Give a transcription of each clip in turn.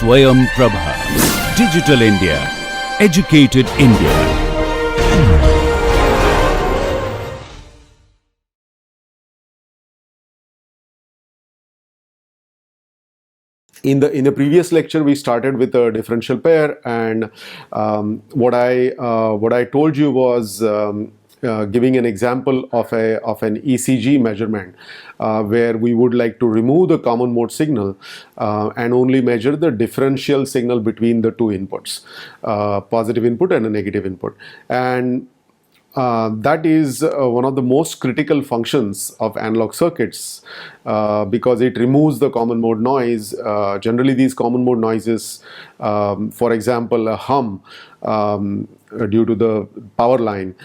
Swayam Prabha. Digital India. Educated India. In the previous lecture, we started with a differential pair, and what I told you was giving an example of an ECG measurement where we would like to remove the common mode signal and only measure the differential signal between the two inputs, positive input and a negative input. And that is one of the most critical functions of analog circuits because it removes the common mode noise. Generally, these common mode noises, for example, a hum due to the power line,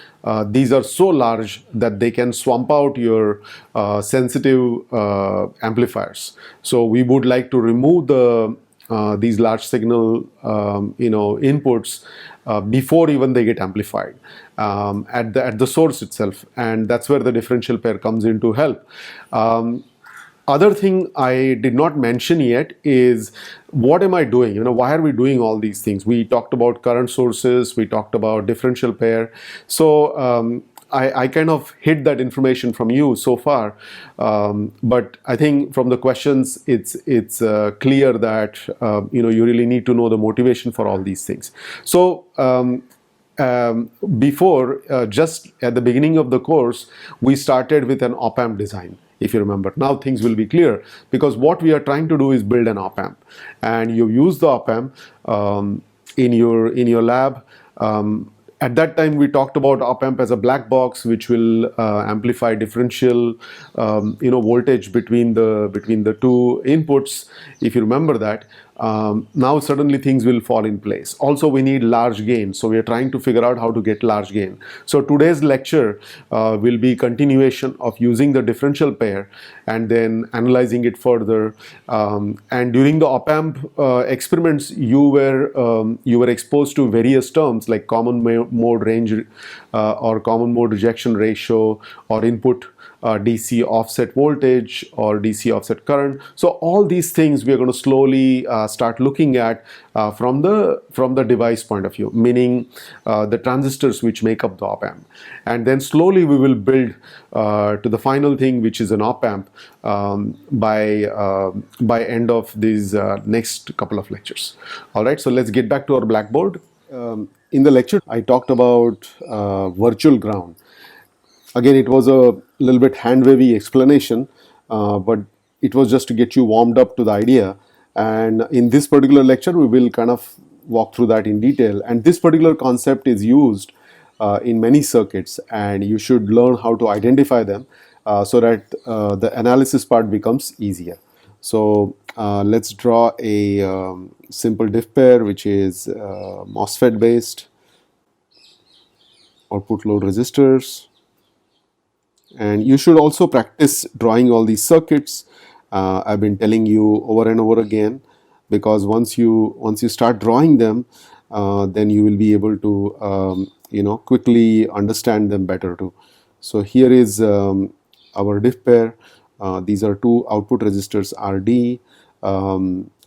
these are so large that they can swamp out your sensitive amplifiers. So we would like to remove these large signal inputs before even they get amplified at the source itself, and that's where the differential pair comes in to help. Other thing I did not mention yet is what am I doing? Why are we doing all these things? We talked about current sources, we talked about differential pair. So I kind of hid that information from you so far, but I think from the questions it's clear that you really need to know the motivation for all these things. So before, just at the beginning of the course, we started with an op-amp design, if you remember. Now things will be clear, because what we are trying to do is build an op-amp, and you use the op-amp in your lab. At that time, we talked about op-amp as a black box which will amplify differential voltage between the two inputs, if you remember that. Now suddenly things will fall in place. Also, we need large gain, so we are trying to figure out how to get large gain. So today's lecture will be continuation of using the differential pair and then analyzing it further. And during the op-amp experiments, you were exposed to various terms like common mode range or common mode rejection ratio, or input DC offset voltage or DC offset current. So all these things we are going to slowly start looking at from the device point of view, meaning the transistors which make up the op-amp, and then slowly we will build to the final thing, which is an op-amp by end of these next couple of lectures. All right, so let's get back to our blackboard. In the lecture, I talked about virtual ground. Again, it was a little bit hand-wavy explanation, but it was just to get you warmed up to the idea. And in this particular lecture, we will kind of walk through that in detail. And this particular concept is used in many circuits, and you should learn how to identify them so that the analysis part becomes easier. So let's draw a simple diff pair, which is MOSFET based, output load resistors. And you should also practice drawing all these circuits. I've been telling you over and over again, because once you start drawing them, then you will be able to quickly understand them better too. So here is our diff pair. These are two output resistors RD,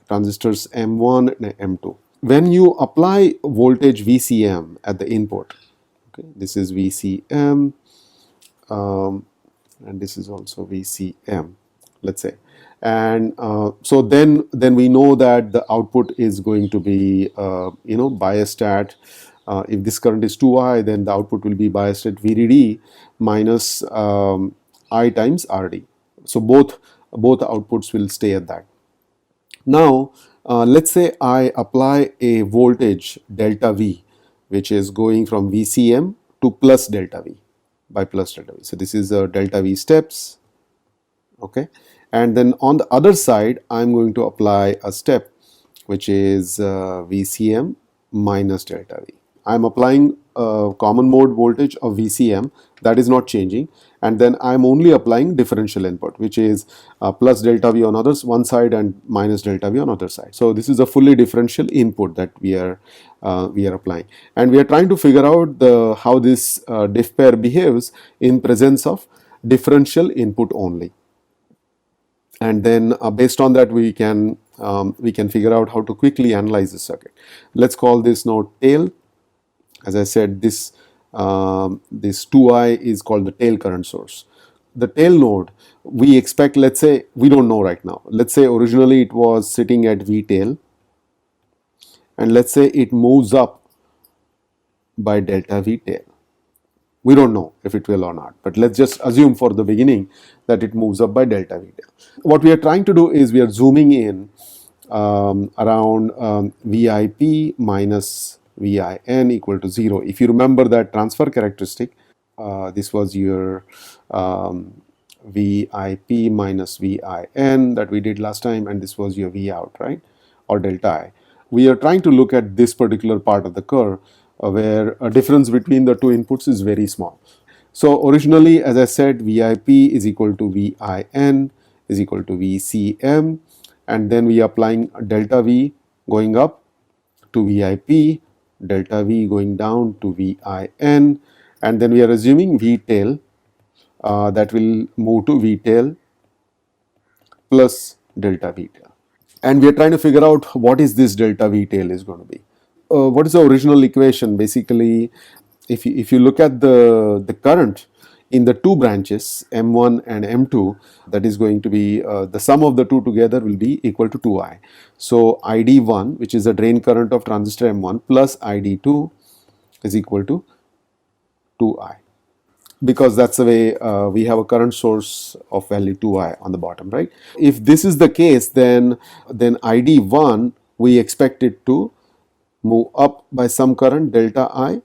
transistors M1 and M2. When you apply voltage VCM at the input, okay, this is VCM. And this is also VCM, let's say, and so then we know that the output is going to be biased at if this current is too high, then the output will be biased at VDD minus I times RD. So both outputs will stay at that. Now let's say I apply a voltage delta V, which is going from VCM to plus delta V. By plus delta V. So this is a delta V steps, okay, and then on the other side I'm going to apply a step which is VCM minus delta V. I'm applying common mode voltage of VCM, that is not changing, and then I'm only applying differential input, which is plus delta V on one side and minus delta V on other side. So this is a fully differential input that we are applying, and we are trying to figure out how this diff pair behaves in presence of differential input only. And then based on that we can we can figure out how to quickly analyze the circuit. Let's call this node tail. As I said, this 2i is called the tail current source. The tail node, we expect, let's say, we don't know right now. Let's say originally it was sitting at V tail, and let's say it moves up by delta V tail. We don't know if it will or not, but let's just assume for the beginning that it moves up by delta V tail. What we are trying to do is we are zooming in around VIP minus VIN equal to 0. If you remember that transfer characteristic, this was your VIP minus VIN that we did last time, and this was your V out, right, or delta I. We are trying to look at this particular part of the curve where a difference between the two inputs is very small. So originally, as I said, VIP is equal to VIN is equal to VCM, and then we are applying delta V going up to VIP, delta V going down to VIN, and then we are assuming V tail that will move to V tail plus delta V tail. And we are trying to figure out what is this delta V tail is going to be. What is the original equation? Basically, if you look at the current in the two branches M1 and M2, that is going to be the sum of the two together will be equal to 2i. So ID1, which is the drain current of transistor M1, plus ID2 is equal to 2i, because that's the way we have a current source of value 2i on the bottom, right? If this is the case, then ID1 we expect it to move up by some current delta I,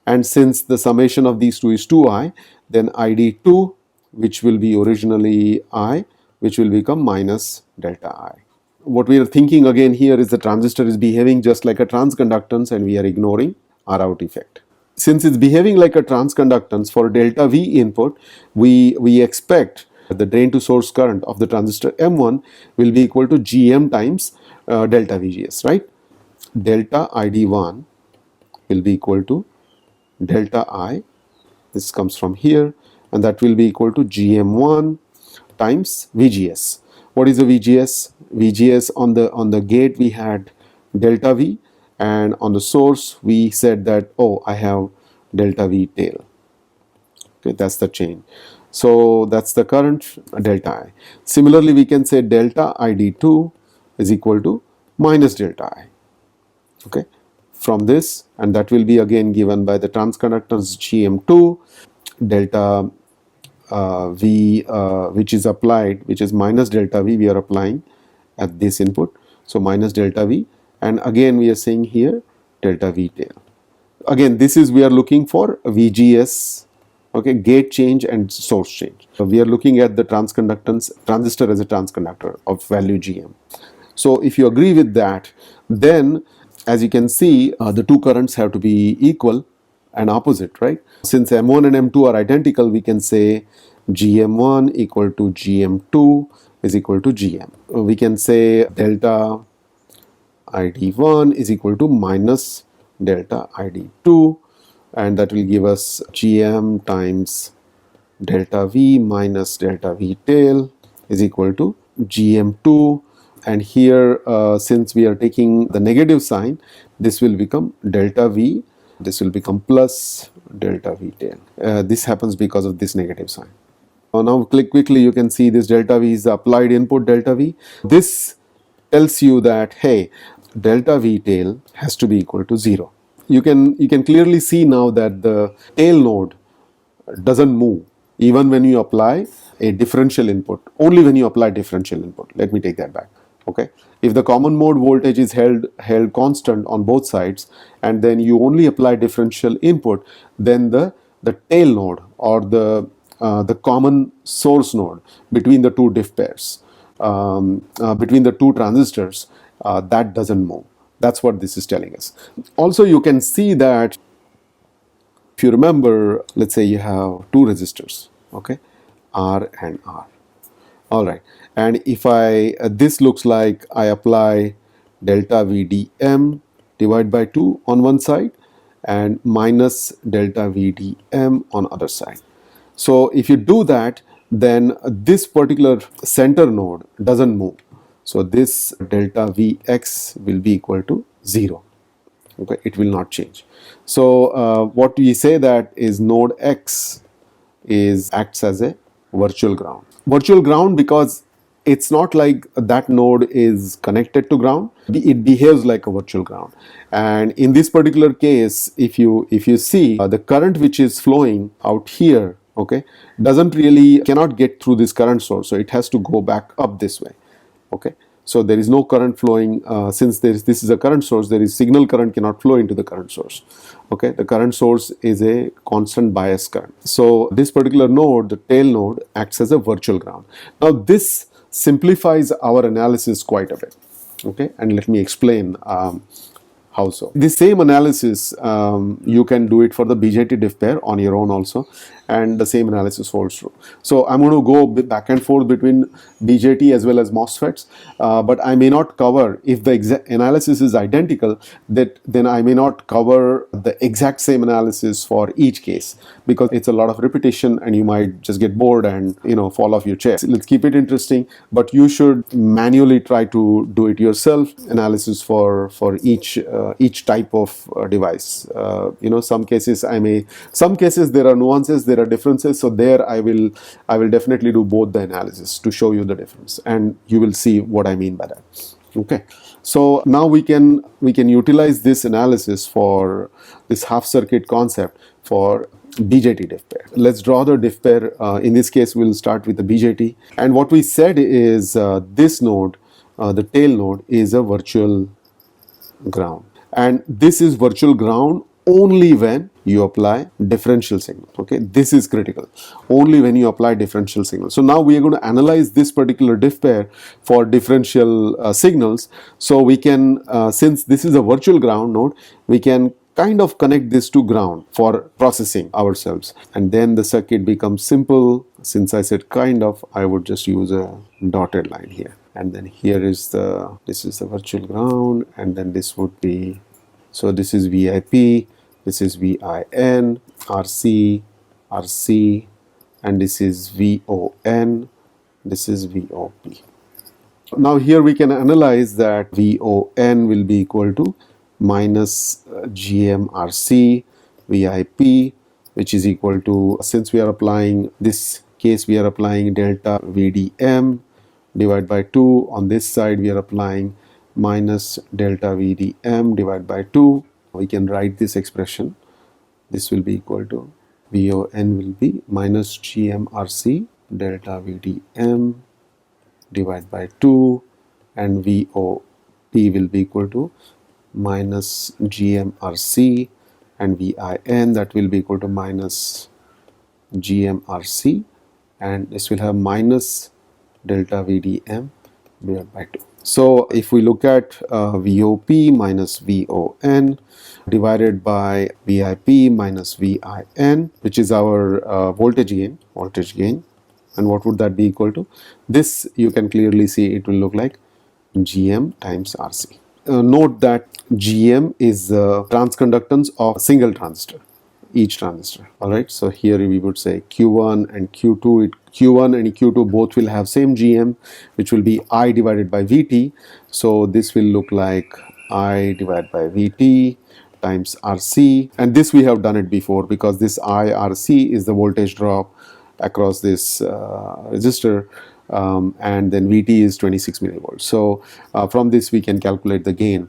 and since the summation of these two is 2i, then ID2, which will be originally I, which will become minus delta I. What we are thinking again here is the transistor is behaving just like a transconductance, and we are ignoring R out effect. Since it's behaving like a transconductance, for delta V input, we expect the drain to source current of the transistor M1 will be equal to GM times delta VGS, right? Delta ID1 will be equal to delta I, this comes from here, and that will be equal to GM1 times VGS. What is the VGS? VGS on the gate we had delta V, and on the source we said that, oh, I have delta V tail. Okay, that's the change. So that's the current delta I. Similarly, we can say delta ID2 is equal to minus delta I. Okay, from this, and that will be again given by the transconductance GM2, delta V which is applied, which is minus delta V we are applying at this input, so minus delta V, and again we are saying here delta V tail. Again, this is, we are looking for VGS, okay, gate change and source change. So we are looking at the transconductance transistor as a transconductor of value GM. So if you agree with that, then as you can see, the two currents have to be equal and opposite, right? Since M1 and M2 are identical, we can say GM1 equal to GM2 is equal to GM. We can say delta ID1 is equal to minus delta ID2, and that will give us GM times delta V minus delta V tail is equal to GM2. And here, since we are taking the negative sign, this will become delta V, this will become plus delta V tail. This happens because of this negative sign. Now click quickly, you can see this delta V is the applied input delta V. This tells you that, hey, delta V tail has to be equal to 0. You can clearly see now that the tail node doesn't move even when you apply a differential input, only when you apply differential input. Let me take that back. Okay, if the common mode voltage is held constant on both sides, and then you only apply differential input, then the tail node or the common source node between the two diff pairs, between the two transistors, that doesn't move. That's what this is telling us. Also, you can see that if you remember, let's say you have two resistors, okay, R and R. All right, and if this looks like I apply delta VDM divided by 2 on one side and minus delta VDM on other side. So if you do that, then this particular center node doesn't move. So this delta Vx will be equal to 0. Okay, it will not change. So what we say that is node X acts as a virtual ground. Virtual ground because it's not like that node is connected to ground. It behaves like a virtual ground. And in this particular case, if you see the current which is flowing out here, okay, cannot get through this current source. So it has to go back up this way. Okay, so there is no current flowing since this is a current source. There is signal current cannot flow into the current source. Okay, the current source is a constant bias current. So this particular node, the tail node, acts as a virtual ground. Now this simplifies our analysis quite a bit. Okay, and let me explain how so. The same analysis you can do it for the BJT diff pair on your own also, and the same analysis holds true. So I'm going to go back and forth between BJT as well as MOSFETs, but I may not cover, if the analysis is identical, then I may not cover the exact same analysis for each case, because it's a lot of repetition and you might just get bored and fall off your chair. Let's keep it interesting, but you should manually try to do it yourself, analysis for each type of device. Some cases there are nuances, there are differences, so there I will definitely do both the analysis to show you the difference, and you will see what I mean by that. Okay, so now we can utilize this analysis for this half circuit concept for BJT diff pair. Let's draw the diff pair. In this case we'll start with the BJT, and what we said is this node, the tail node, is a virtual ground, and this is virtual ground only when you apply differential signal. Okay, this is critical, only when you apply differential signal. So now we are going to analyze this particular diff pair for differential signals. So we can, since this is a virtual ground node, we can kind of connect this to ground for processing ourselves, and then the circuit becomes simple. Since I said kind of, I would just use a dotted line here, and then here is this is the virtual ground, and then this would be, so this is VIP, this is VIN, RC, RC, and this is VON, this is VOP. Now here we can analyze that VON will be equal to minus GMRC VIP, which is equal to, since we are applying this case, we are applying delta VDM divided by 2. On this side we are applying minus delta VDM divided by 2. We can write this expression. This will be equal to VON will be minus GMRC delta VDM divided by 2, and VOP will be equal to minus GMRC and VIN, that will be equal to minus GMRC, and this will have minus delta VDM divided by 2. So if we look at VOP minus VON divided by VIP minus VIN, which is our voltage gain, and what would that be equal to? This you can clearly see it will look like GM times RC. Note that GM is the transconductance of a single transistor, each transistor. Alright, so here we would say Q1 and Q2, Q1 and Q2 both will have same GM, which will be I divided by VT. So this will look like I divided by VT times RC, and this we have done it before, because this IRC is the voltage drop across this resistor, and then VT is 26 millivolts. So from this we can calculate the gain.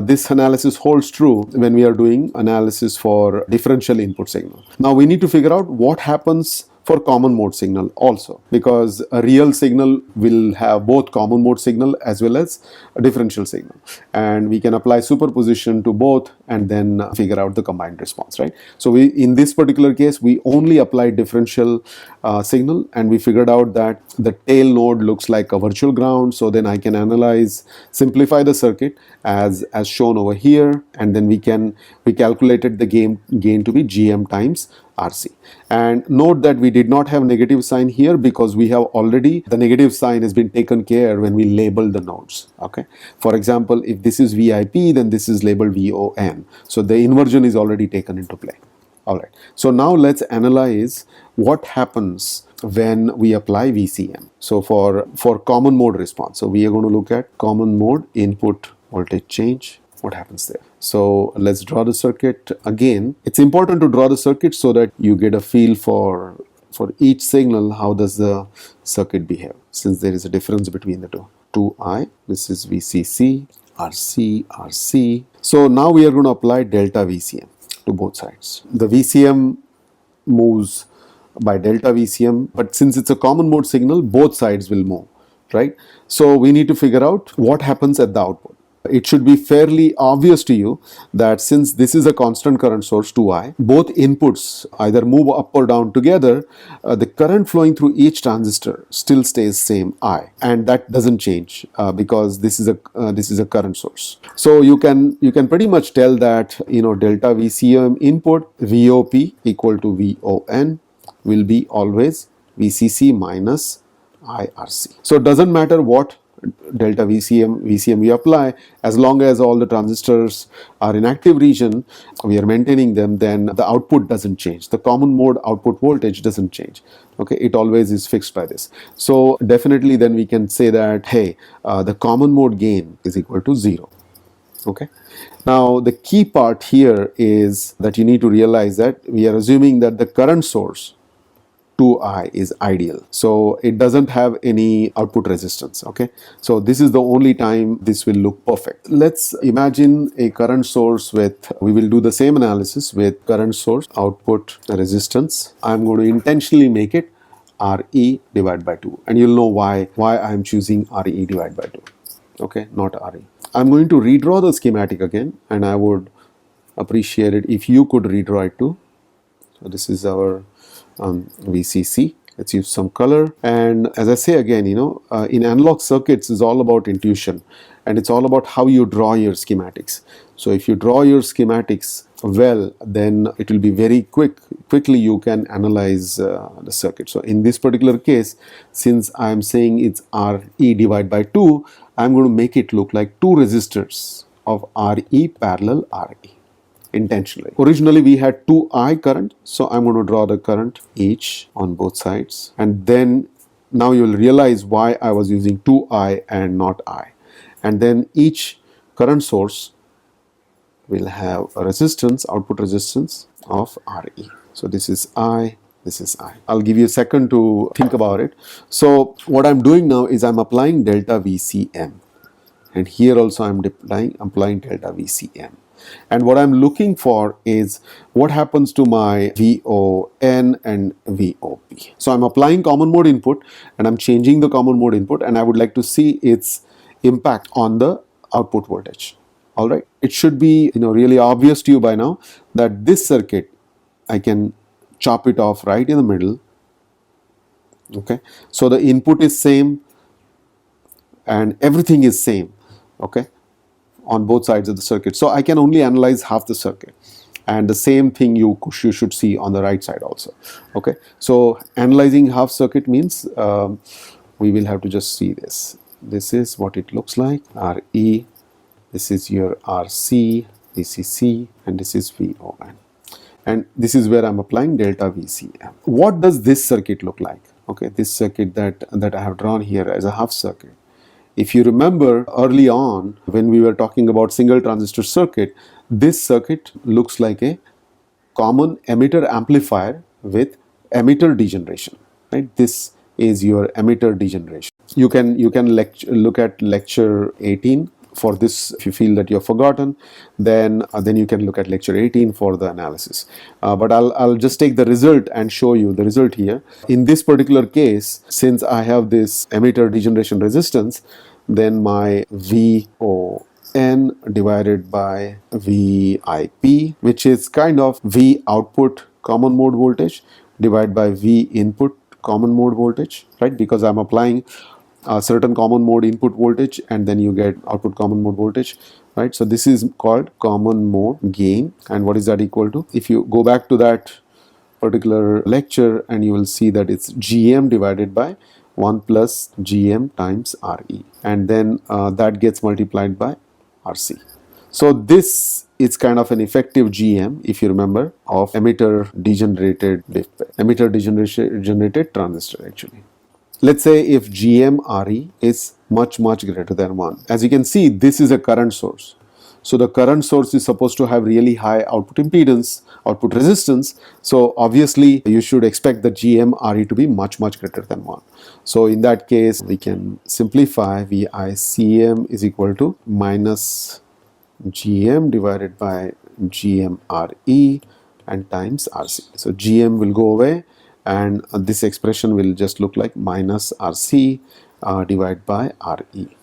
This analysis holds true when we are doing analysis for differential input signal. Now we need to figure out what happens for common mode signal also, because a real signal will have both common mode signal as well as a differential signal, and we can apply superposition to both and then figure out the combined response, right? So we, in this particular case, we only applied differential signal, and we figured out that the tail node looks like a virtual ground. So then I can simplify the circuit as shown over here, and then we calculated the gain to be GM times RC. And note that we did not have negative sign here, because we have already, the negative sign has been taken care when we label the nodes. Okay, for example, if this is VIP, then this is labeled VON, so the inversion is already taken into play. Alright, so now let's analyze what happens when we apply VCM. So for common mode response, so we are going to look at common mode input voltage change. What happens there? So let's draw the circuit again. It's important to draw the circuit so that you get a feel for each signal, how does the circuit behave, since there is a difference between the two. 2I, this is VCC, RC, RC. So now we are going to apply delta VCM to both sides. The VCM moves by delta VCM, but since it's a common mode signal, both sides will move, right? So we need to figure out what happens at the output. It should be fairly obvious to you that since this is a constant current source 2I, both inputs either move up or down together, the current flowing through each transistor still stays same I, and that doesn't change because this is a current source. So you can pretty much tell that delta VCM input VOP equal to VON will be always VCC minus IRC. So it doesn't matter what delta VCM we apply, as long as all the transistors are in active region, we are maintaining them, then the output doesn't change. The common mode output voltage doesn't change. Okay, it always is fixed by this. So definitely then we can say that, hey, the common mode gain is equal to 0. Okay. Now the key part here is that you need to realize that we are assuming that the current source 2I is ideal, so it doesn't have any output resistance. Okay, so this is the only time this will look perfect. Let's imagine a current source with, we will do the same analysis with current source output resistance. I'm going to intentionally make it RE divided by 2, and you'll know why I'm choosing RE divided by 2. Okay, not RE. I'm going to redraw the schematic again, and I would appreciate it if you could redraw it too. So this is our VCC. Let's use some color. And as I say again, in analog circuits, it's all about intuition, and it's all about how you draw your schematics. So if you draw your schematics well, then it will be very quickly you can analyze the circuit. So in this particular case, since I'm saying it's RE divided by 2, I'm going to make it look like two resistors of RE parallel RE. Intentionally. Originally we had 2I current, so I'm going to draw the current each on both sides, and then now you will realize why I was using 2I and not I. And then each current source will have a resistance, output resistance of RE. So this is I, this is I. I'll give you a second to think about it. So what I'm doing now is I'm applying delta VCM, and here also I'm applying delta VCM. And what I'm looking for is what happens to my VON and VOP. So I'm applying common mode input, and I'm changing the common mode input, and I would like to see its impact on the output voltage. All right. It should be really obvious to you by now that this circuit, I can chop it off right in the middle. Okay. So the input is same and everything is same. Okay, on both sides of the circuit. So I can only analyze half the circuit, and the same thing you should see on the right side also. Okay, so analyzing half circuit means we will have to just see this. This is what it looks like, RE, this is your RC, VCC, and this is VON. And this is where I'm applying delta VCM. What does this circuit look like? Okay, this circuit that I have drawn here as a half circuit. If you remember early on when we were talking about single transistor circuit, this circuit looks like a common emitter amplifier with emitter degeneration, right? This is your emitter degeneration. You can look at lecture 18 for this. If you feel that you've forgotten, then you can look at lecture 18 for the analysis. But I'll just take the result and show you the result here. In this particular case, since I have this emitter degeneration resistance, then my VON divided by VIP, which is kind of V output common mode voltage divided by V input common mode voltage, right? Because I'm applying a certain common mode input voltage, and then you get output common mode voltage, right? So this is called common mode gain. And what is that equal to? If you go back to that particular lecture, and you will see that it's GM divided by 1 plus GM times RE, and then that gets multiplied by RC. So this it's kind of an effective GM, if you remember, of emitter degenerated transistor actually. Let's say if GMRE is much greater than 1. As you can see, this is a current source. So the current source is supposed to have really high output impedance, output resistance. So obviously you should expect the GMRE to be much greater than 1. So in that case, we can simplify VICM is equal to minus GM divided by GMRE and times RC. So GM will go away and this expression will just look like minus RC divided by RE.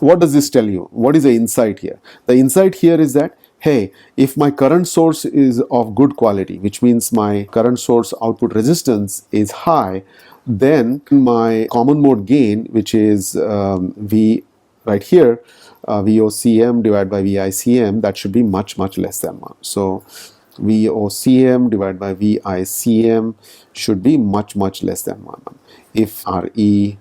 What does this tell you? What is the insight here? The insight here is that, hey, if my current source is of good quality, which means my current source output resistance is high, then my common mode gain, which is V right here, VOCM divided by VICM, that should be much less than 1. So VOCM divided by VICM should be much less than 1 if RE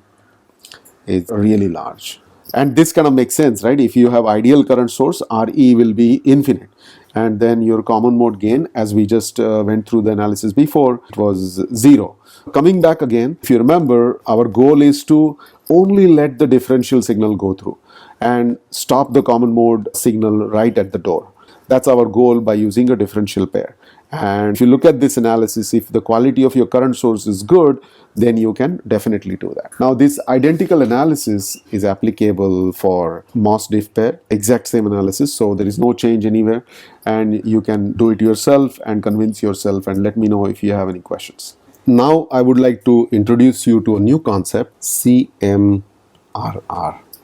is really large. And this kind of makes sense, right? If you have ideal current source, RE will be infinite. And then your common mode gain, as we just went through the analysis before, it was 0. Coming back again, if you remember, our goal is to only let the differential signal go through and stop the common mode signal right at the door. That's our goal by using a differential pair. And if you look at this analysis, if the quality of your current source is good, then you can definitely do that. Now, this identical analysis is applicable for MOS diff pair, exact same analysis. So there is no change anywhere, and you can do it yourself and convince yourself, and let me know if you have any questions. Now, I would like to introduce you to a new concept, CMRR.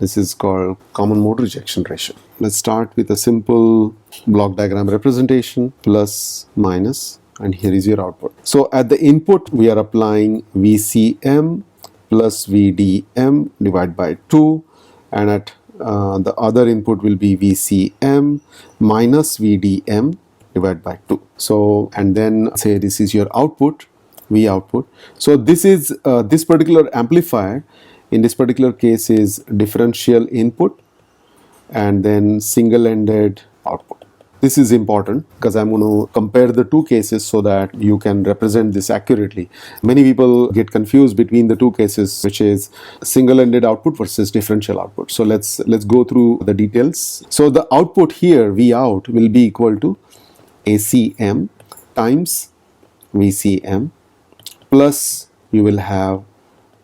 This is called common mode rejection ratio. Let's start with a simple block diagram representation, plus, minus, and here is your output. So at the input, we are applying VCM plus VDM divided by 2, and at the other input will be VCM minus VDM divided by 2. So, and then say this is your output, V output. So this is this particular amplifier in this particular case is differential input and then single-ended output. This is important because I'm going to compare the two cases so that you can represent this accurately. Many people get confused between the two cases, which is single-ended output versus differential output. So let's go through the details. So the output here, V out, will be equal to ACM times VCM plus you will have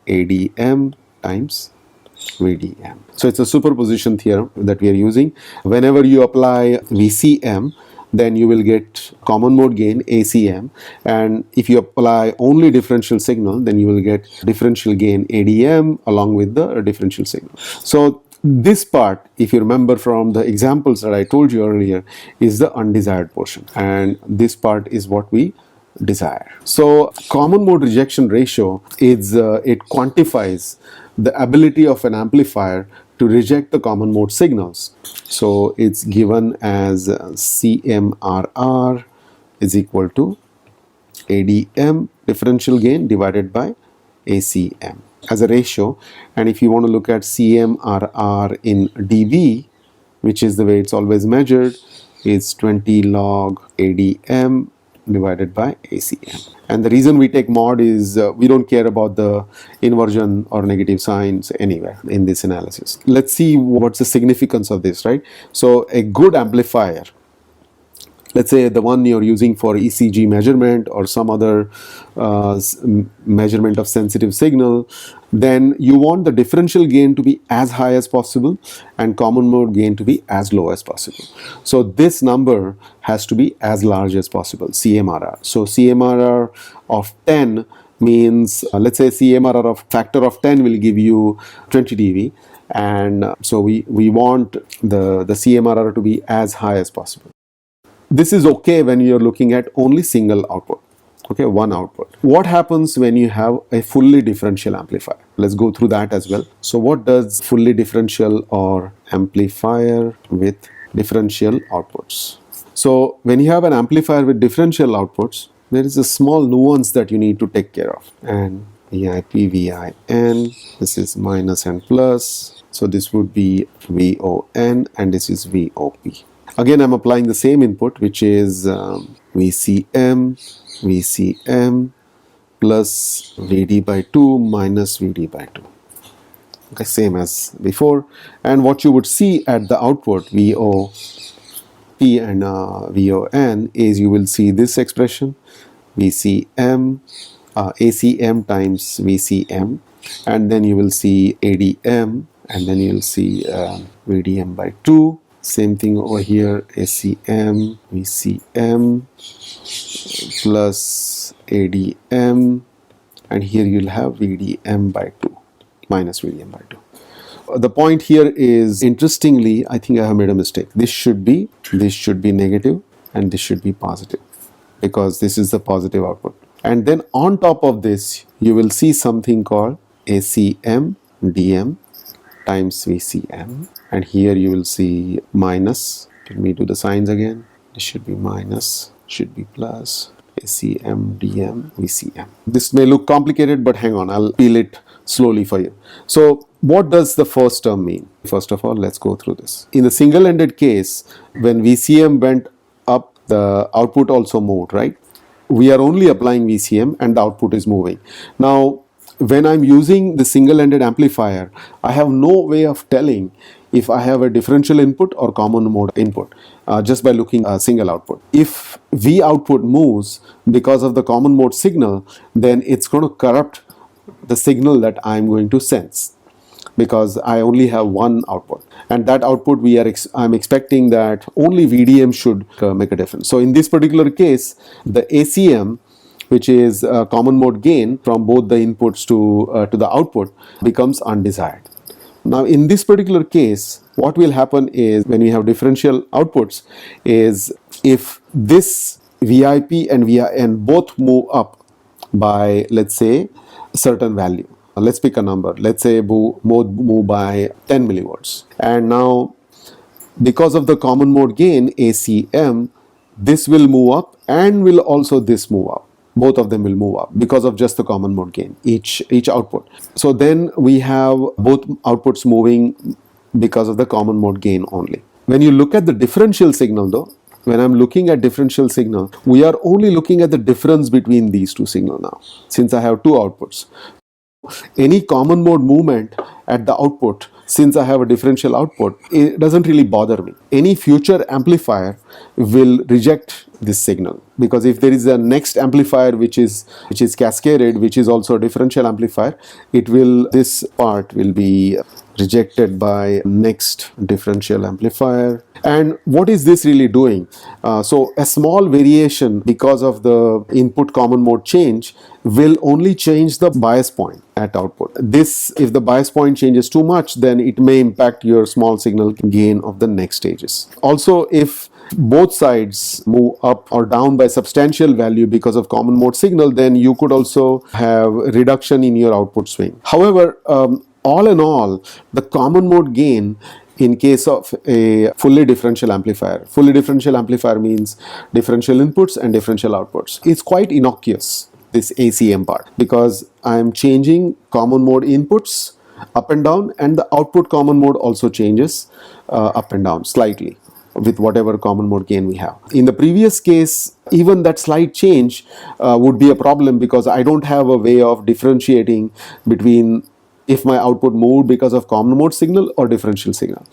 ADM times VDM. So it's a superposition theorem that we are using. Whenever you apply VCM, then you will get common mode gain ACM, and if you apply only differential signal, then you will get differential gain ADM along with the differential signal. So this part, if you remember from the examples that I told you earlier, is the undesired portion, and this part is what we desire. So common mode rejection ratio is it quantifies the ability of an amplifier to reject the common mode signals. So it's given as CMRR is equal to ADM differential gain divided by ACM as a ratio. And if you want to look at CMRR in dB, which is the way it's always measured, is 20 log ADM divided by ACM. And the reason we take mod is we don't care about the inversion or negative signs anywhere in this analysis. Let's see what's the significance of this, right? So a good amplifier, let's say the one you're using for ECG measurement or some other measurement of sensitive signal, then you want the differential gain to be as high as possible and common mode gain to be as low as possible. So this number has to be as large as possible, CMRR. So CMRR of 10 means, let's say CMRR of factor of 10 will give you 20 dB. And so we want the CMRR to be as high as possible. This is okay when you're looking at only single output, okay, one output. What happens when you have a fully differential amplifier? Let's go through that as well. So what does fully differential or amplifier with differential outputs? So when you have an amplifier with differential outputs, there is a small nuance that you need to take care of. And VIP, VIN, this is minus and plus. So this would be VON and this is VOP. Again, I'm applying the same input, which is VCM plus Vd by 2 minus Vd by 2. Okay, same as before. And what you would see at the output, VOP and VON, is you will see this expression, VCM, ACM times VCM, and then you will see ADM, and then you'll see VDM by 2. Same thing over here, ACM, VCM plus ADM, and here you'll have VDM by 2 minus VDM by 2. The point here is, interestingly, I think I have made a mistake. This should be negative and this should be positive, because this is the positive output. And then on top of this, you will see something called ACM DM times VCM, and here you will see minus. Let me do the signs again. This should be minus, should be plus, ACM DM VCM. This may look complicated, but hang on, I'll peel it slowly for you. So what does the first term mean? First of all, let's go through this. In the single-ended case, when VCM went up, the output also moved, right? We are only applying VCM and the output is moving. Now, when I'm using the single-ended amplifier, I have no way of telling if I have a differential input or common mode input just by looking at a single output. If V output moves because of the common mode signal, then it's going to corrupt the signal that I'm going to sense, because I only have one output, and that output I'm expecting that only VDM should make a difference. So in this particular case, the ACM, which is common mode gain from both the inputs to the output, becomes undesired. Now in this particular case, what will happen is, when we have differential outputs, is if this VIP and VIN both move up by, let's say, a certain value. Let's pick a number. Let's say move by 10 millivolts. And now, because of the common mode gain, ACM, this will move up and will also this move up. Both of them will move up because of just the common mode gain, each output. So then we have both outputs moving because of the common mode gain only. When you look at the differential signal though, when I'm looking at differential signal, we are only looking at the difference between these two signals now, since I have two outputs. Any common mode movement at the output, since I have a differential output, it doesn't really bother me. Any future amplifier will reject this signal, because if there is a next amplifier which is cascaded, which is also a differential amplifier, this part will be rejected by next differential amplifier. And what is this really doing? So a small variation because of the input common mode change will only change the bias point at output. This, if the bias point changes too much, then it may impact your small signal gain of the next stages. Also, if both sides move up or down by substantial value because of common mode signal, then you could also have reduction in your output swing. However, all in all, the common mode gain in case of a fully differential amplifier means differential inputs and differential outputs. It's quite innocuous, this ACM part, because I'm changing common mode inputs up and down, and the output common mode also changes up and down slightly with whatever common mode gain we have. In the previous case, even that slight change would be a problem, because I don't have a way of differentiating between if my output moved because of common mode signal or differential signal.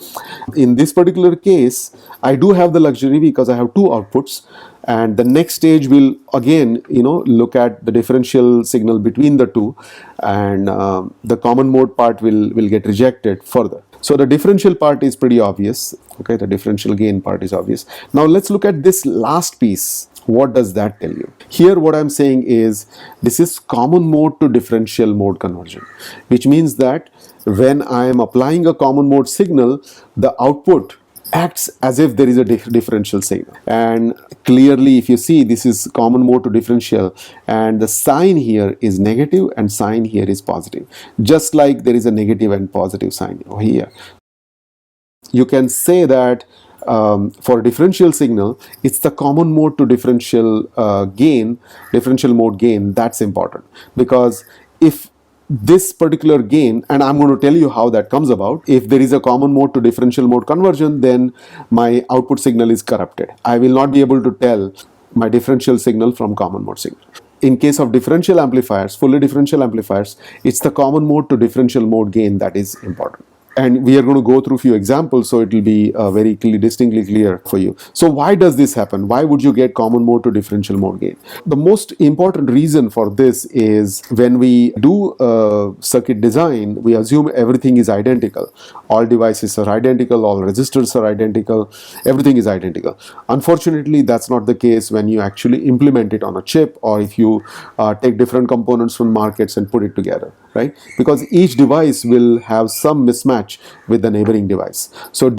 In this particular case, I do have the luxury because I have two outputs, and the next stage will again, look at the differential signal between the two, and the common mode part will get rejected further. So the differential part is pretty obvious. Okay, the differential gain part is obvious. Now let's look at this last piece. What does that tell you? Here what I'm saying is, this is common mode to differential mode conversion, which means that when I am applying a common mode signal, the output acts as if there is a differential signal. And clearly, if you see, this is common mode to differential, and the sign here is negative and sign here is positive, just like there is a negative and positive sign over here. You can say that for differential signal, it's the common mode to differential mode gain, that's important, because if this particular gain, and I'm going to tell you how that comes about. If there is a common mode to differential mode conversion, then my output signal is corrupted. I will not be able to tell my differential signal from common mode signal. In case of differential amplifiers, fully differential amplifiers, it's the common mode to differential mode gain that is important. And we are going to go through a few examples, so it will be very distinctly clear for you. So why does this happen? Why would you get common mode to differential mode gain? The most important reason for this is when we do circuit design, we assume everything is identical. All devices are identical, all resistors are identical, everything is identical. Unfortunately, that's not the case when you actually implement it on a chip, or if you take different components from markets and put it together, right? Because each device will have some mismatch with the neighboring device. So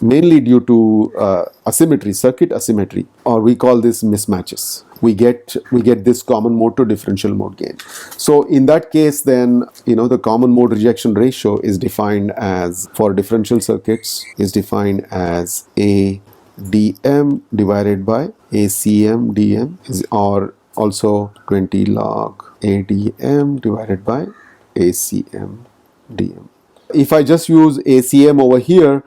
mainly due to asymmetry, circuit asymmetry, or we call this mismatches, we get this common mode to differential mode gain. So in that case, then the common mode rejection ratio is defined as, for differential circuits, is defined as ADM divided by ACM DM, or also 20 log ADM divided by ACM DM. If I just use ACM over here,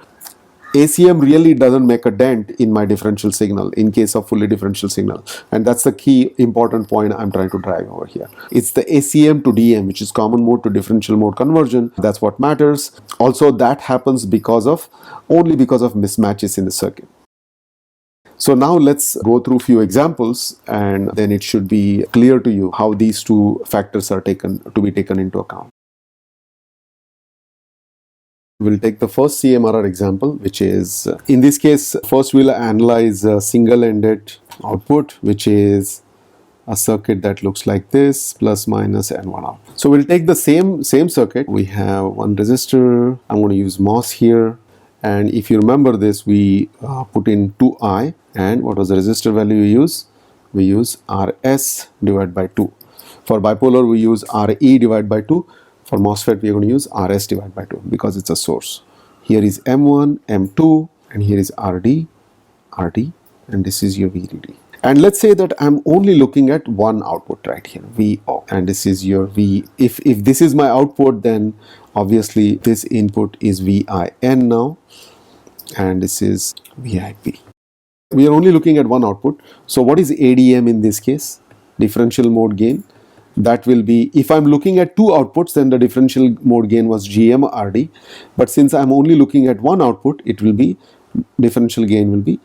ACM really doesn't make a dent in my differential signal in case of fully differential signal. And that's the key important point I'm trying to drive over here. It's the ACM to DM, which is common mode to differential mode conversion. That's what matters. Also, that happens only because of mismatches in the circuit. So now let's go through a few examples, and then it should be clear to you how these two factors are to be taken into account. We'll take the first CMRR example, which is, in this case, first we'll analyze a single-ended output, which is a circuit that looks like this, plus, minus, and one out. So we'll take the same circuit. We have one resistor. I'm going to use MOS here. And if you remember this, we put in 2I. And what was the resistor value we use? We use RS divided by 2. For bipolar, we use RE divided by 2. For MOSFET, we are going to use RS divided by 2 because it's a source. Here is M1, M2, and here is RD, and this is your VDD. And let's say that I'm only looking at one output right here, VO, and this is your V. If this is my output, then obviously this input is VIN now, and this is VIP. We are only looking at one output. So what is ADM in this case? Differential mode gain. That will be, if I'm looking at two outputs, then the differential mode gain was GM-RD. But since I'm only looking at one output, it will be, differential gain will be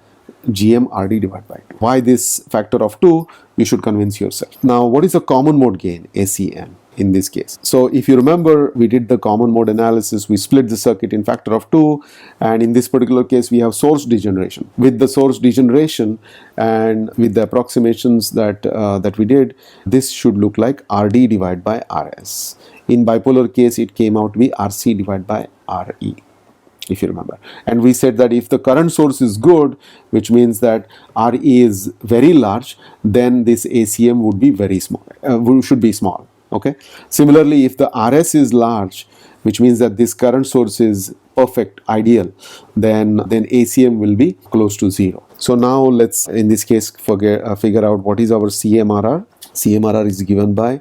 GM-RD divided by 2. Why this factor of 2? You should convince yourself. Now, what is the common mode gain? ACM in this case. So if you remember, we did the common mode analysis. We split the circuit in factor of 2. And in this particular case, we have source degeneration. With the source degeneration and with the approximations that we did, this should look like RD divided by RS. In bipolar case, it came out to be RC divided by RE, if you remember. And we said that if the current source is good, which means that RE is very large, then this ACM would be very small, should be small. Okay. Similarly, if the RS is large, which means that this current source is perfect, ideal, then ACM will be close to 0. So now let's, in this case, figure out what is our CMRR. CMRR is given by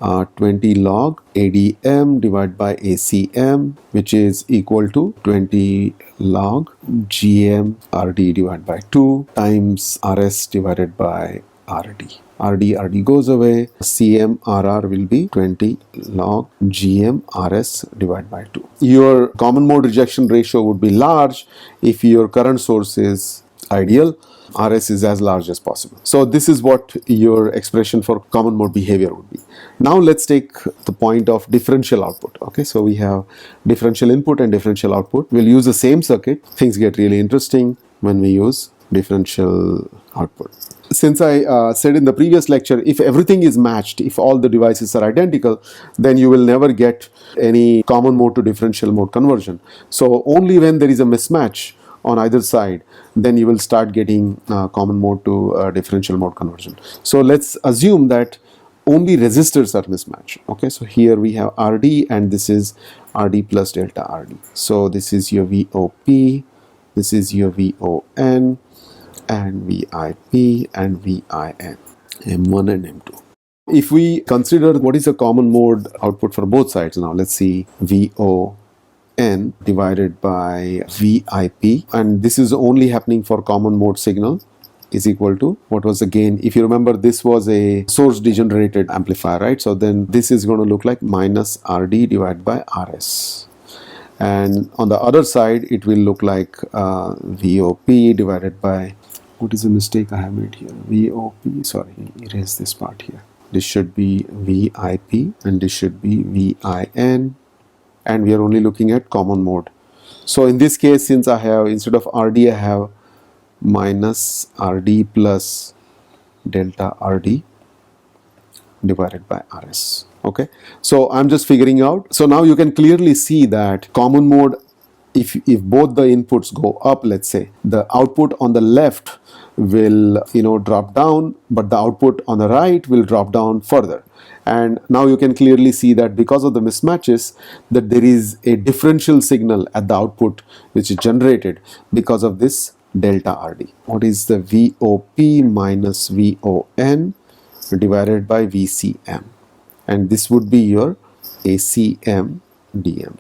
20 log ADM divided by ACM, which is equal to 20 log GM RD divided by 2 times RS divided by RD. RD goes away. CMRR will be 20 log GM RS divided by 2. Your common mode rejection ratio would be large if your current source is ideal. RS is as large as possible. So this is what your expression for common mode behavior would be. Now let's take the point of differential output. Okay, so we have differential input and differential output. We'll use the same circuit. Things get really interesting when we use differential output. Since I said in the previous lecture, if everything is matched, if all the devices are identical, then you will never get any common mode to differential mode conversion. So only when there is a mismatch on either side, then you will start getting common mode to differential mode conversion. So let's assume that only resistors are mismatched. Okay, so here we have RD and this is RD plus delta RD. So this is your VOP, this is your VON, and VIP and VIN, M1 and M2. If we consider what is a common mode output for both sides now, let's see VON divided by VIP, and this is only happening for common mode signal, is equal to, what was the gain? If you remember, this was a source degenerated amplifier, right? So then this is going to look like minus RD divided by RS. And on the other side, it will look like VOP divided by, what is the mistake I have made here? VOP, sorry, erase this part here. This should be VIP and this should be VIN, and we are only looking at common mode. So in this case, since I have, instead of RD, I have minus RD plus delta RD divided by RS. Okay, so I'm just figuring out. So now you can clearly see that common mode, if both the inputs go up, let's say, the output on the left will drop down, but the output on the right will drop down further. And now you can clearly see that because of the mismatches, that there is a differential signal at the output which is generated because of this delta RD. What is the VOP minus VON divided by VCM? And this would be your ACM DM.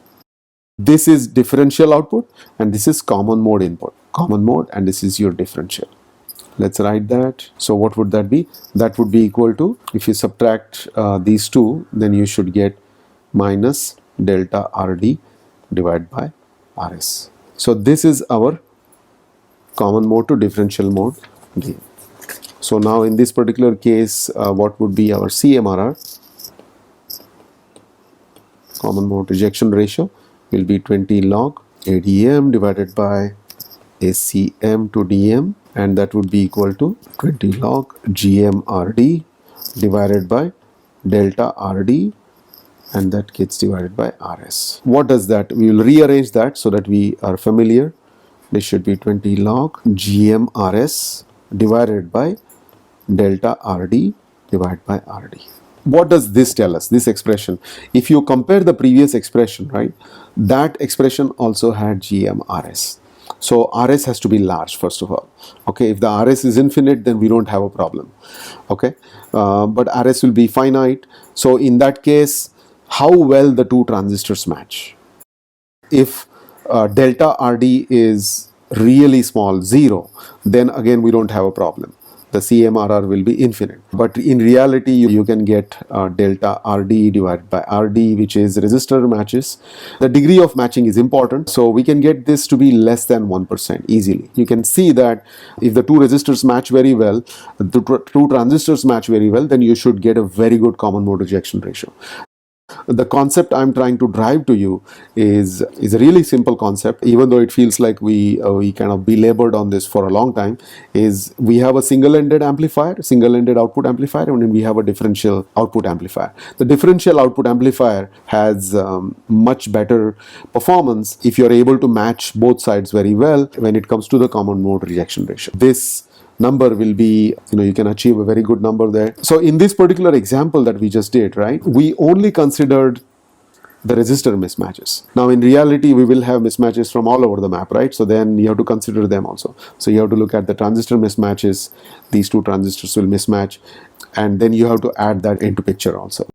This is differential output and this is common mode input. Common mode, and this is your differential. Let's write that. So what would that be? That would be equal to, if you subtract these two, then you should get minus delta RD divided by RS. So this is our common mode to differential mode gain. So now in this particular case, what would be our CMRR? Common mode rejection ratio will be 20 log ADM divided by ACM to DM, and that would be equal to 20 log GMRD divided by delta RD, and that gets divided by RS. What does that? We will rearrange that so that we are familiar. This should be 20 log GMRS divided by delta RD divided by RD. What does this tell us, this expression? If you compare the previous expression, right, that expression also had GMRS. So RS has to be large, first of all. Okay, if the RS is infinite, then we don't have a problem. Okay, but RS will be finite. So in that case, how well the two transistors match? If delta RD is really small, 0, then again we don't have a problem. The CMRR will be infinite. But in reality, you can get delta RD divided by RD, which is resistor matches. The degree of matching is important. So we can get this to be less than 1% easily. You can see that if the two resistors match very well, the two transistors match very well, then you should get a very good common mode rejection ratio. The concept I'm trying to drive to you is a really simple concept, even though it feels like we kind of belabored on this for a long time. Is we have a single-ended amplifier, single-ended output amplifier, and then we have a differential output amplifier. The differential output amplifier has much better performance if you're able to match both sides very well when it comes to the common mode rejection ratio. This number will be, you can achieve a very good number there. So in this particular example that we just did, right, we only considered the resistor mismatches. Now in reality, we will have mismatches from all over the map, right? So then you have to consider them also. So you have to look at the transistor mismatches. These two transistors will mismatch, and then you have to add that into picture also.